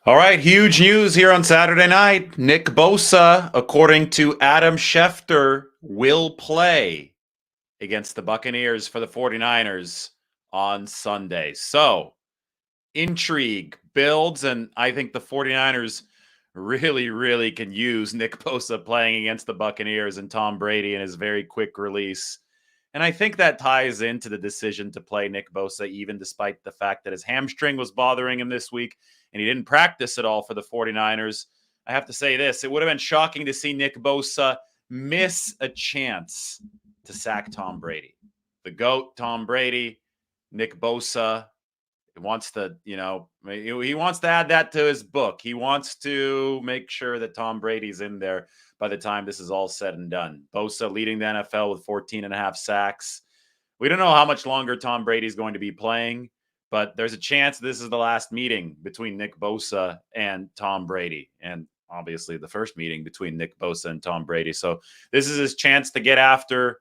All right, huge news here on Saturday night. Nick Bosa, according to Adam Schefter, will play against the Buccaneers for the 49ers on Sunday. So, intrigue builds, and I think the 49ers really can use Nick Bosa playing against the Buccaneers and Tom Brady in his very quick release. And I think that ties into the decision to play Nick Bosa, even despite the fact that his hamstring was bothering him this week and he didn't practice at all for the 49ers. I have to say this, it would have been shocking to see Nick Bosa miss a chance to sack Tom Brady. The GOAT, Tom Brady, Nick Bosa, he wants to, he wants to add that to his book. He wants to make sure that Tom Brady's in there by the time this is all said and done. Bosa leading the NFL with 14 and a half sacks. We don't know how much longer Tom Brady's going to be playing, but there's a chance this is the last meeting between Nick Bosa and Tom Brady. And obviously the first meeting between Nick Bosa and Tom Brady. So this is his chance to get after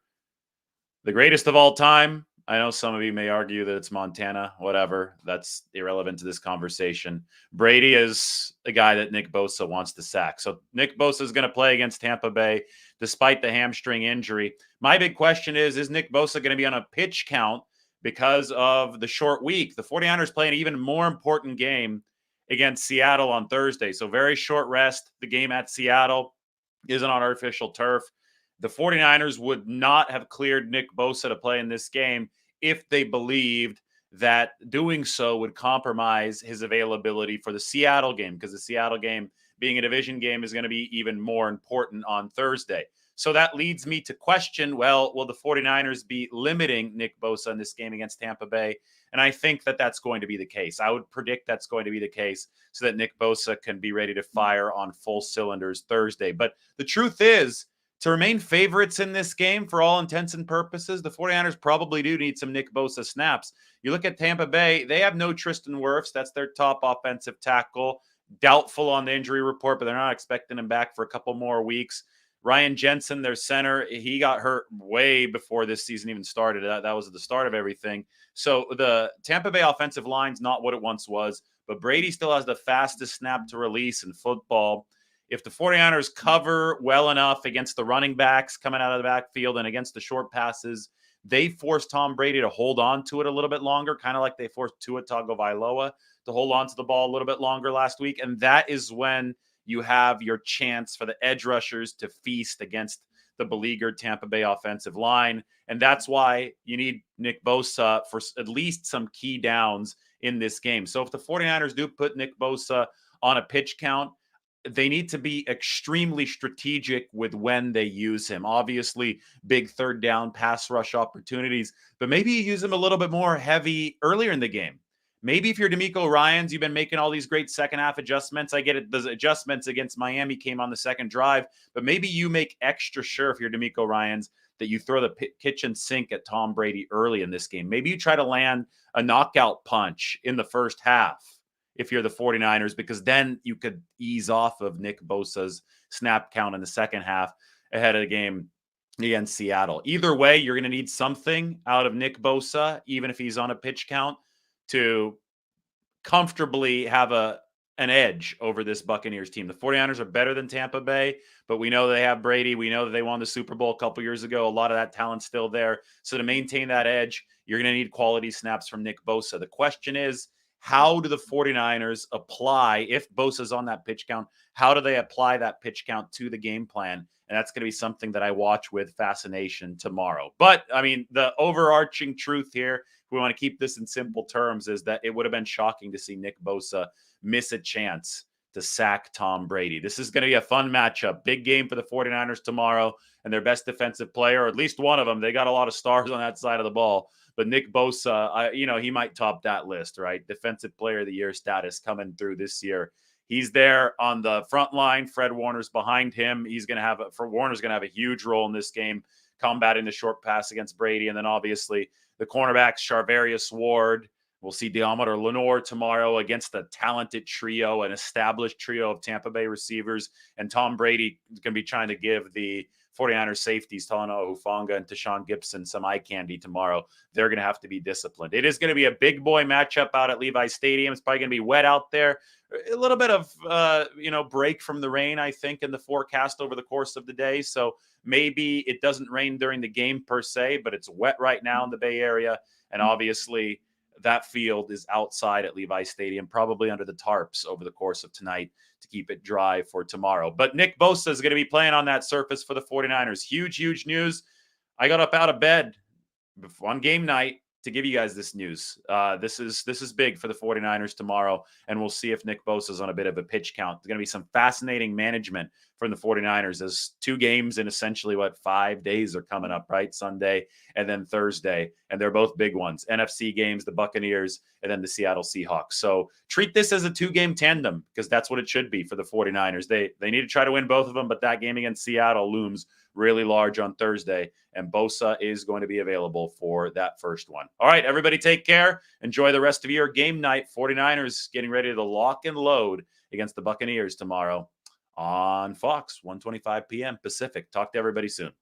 the greatest of all time. I know some of you may argue that it's Montana, whatever. That's irrelevant to this conversation. Brady is a guy that Nick Bosa wants to sack. So Nick Bosa is going to play against Tampa Bay despite the hamstring injury. My big question is Nick Bosa going to be on a pitch count because of the short week? The 49ers play an even more important game against Seattle on Thursday. So very short rest. The game at Seattle isn't on artificial turf. The 49ers would not have cleared Nick Bosa to play in this game if they believed that doing so would compromise his availability for the Seattle game, because the Seattle game, being a division game, is going to be even more important on Thursday. So that leads me to question, well, will the 49ers be limiting Nick Bosa in this game against Tampa Bay? And I think that that's going to be the case. I would predict that's going to be the case so that Nick Bosa can be ready to fire on full cylinders Thursday. But the truth is, to remain favorites in this game for all intents and purposes, the 49ers probably do need some Nick Bosa snaps. You look at Tampa Bay, they have no Tristan Wirfs. That's their top offensive tackle. Doubtful on the injury report, but they're not expecting him back for a couple more weeks. Ryan Jensen, their center, he got hurt way before this season even started. That was at the start of everything. So the Tampa Bay offensive line's not what it once was, but Brady still has the fastest snap to release in football. If the 49ers cover well enough against the running backs coming out of the backfield and against the short passes, they force Tom Brady to hold on to it a little bit longer, kind of like they forced Tua Tagovailoa to hold on to the ball a little bit longer last week. And that is when you have your chance for the edge rushers to feast against the beleaguered Tampa Bay offensive line. And that's why you need Nick Bosa for at least some key downs in this game. So if the 49ers do put Nick Bosa on a pitch count, they need to be extremely strategic with when they use him. Obviously, big third down pass rush opportunities, but maybe you use him a little bit more heavy earlier in the game. Maybe if you're D'Amico Ryans, you've been making all these great second half adjustments. I get it. The adjustments against Miami came on the second drive, but maybe you make extra sure if you're D'Amico Ryans that you throw the kitchen sink at Tom Brady early in this game. Maybe you try to land a knockout punch in the first half if you're the 49ers, because then you could ease off of Nick Bosa's snap count in the second half ahead of the game against Seattle. Either way, you're going to need something out of Nick Bosa, even if he's on a pitch count, to comfortably have an edge over this Buccaneers team. The 49ers are better than Tampa Bay, but we know they have Brady. We know that they won the Super Bowl a couple years ago. A lot of that talent's still there. So to maintain that edge, you're going to need quality snaps from Nick Bosa. The question is, how do the 49ers apply, if Bosa's on that pitch count, how do they apply that pitch count to the game plan? And that's going to be something that I watch with fascination tomorrow. But, I mean, the overarching truth here, if we want to keep this in simple terms, is that it would have been shocking to see Nick Bosa miss a chance to sack Tom Brady. This is going to be a fun matchup. Big game for the 49ers tomorrow, and their best defensive player, or at least one of them. They got a lot of stars on that side of the ball. But Nick Bosa, he might top that list, right? Defensive Player of the Year status coming through this year. He's there on the front line. Fred Warner's behind him. Warner's going to have a huge role in this game, combating the short pass against Brady. And then obviously the cornerbacks, Charvarius Ward, We'll see Deommodore Lenoir tomorrow against a talented trio, an established trio of Tampa Bay receivers. And Tom Brady is going to be trying to give the 49ers safeties, Talanoa Hufanga and Tashawn Gibson, some eye candy tomorrow. They're going to have to be disciplined. It is going to be a big boy matchup out at Levi Stadium. It's probably going to be wet out there. A little bit of, break from the rain, I think, in the forecast over the course of the day. So maybe it doesn't rain during the game per se, but it's wet right now in the Bay Area. And obviously, that field is outside at Levi Stadium, probably under the tarps over the course of tonight to keep it dry for tomorrow. But Nick Bosa is going to be playing on that surface for the 49ers. Huge, huge news. I got up out of bed on game night to give you guys this news. This is big for the 49ers tomorrow, and we'll see if Nick Bosa is on a bit of a pitch count. There's going to be some fascinating management from the 49ers as 2 games in essentially 5 days are coming up, right? Sunday and then Thursday, and they're both big ones. NFC games, the Buccaneers, and then the Seattle Seahawks. So treat this as a 2-game tandem because that's what it should be for the 49ers. They need to try to win both of them, but that game against Seattle looms really large on Thursday, and Bosa is going to be available for that first one. All right, everybody take care. Enjoy the rest of your game night. 49ers getting ready to lock and load against the Buccaneers tomorrow on Fox, 1:25 p.m. Pacific. Talk to everybody soon.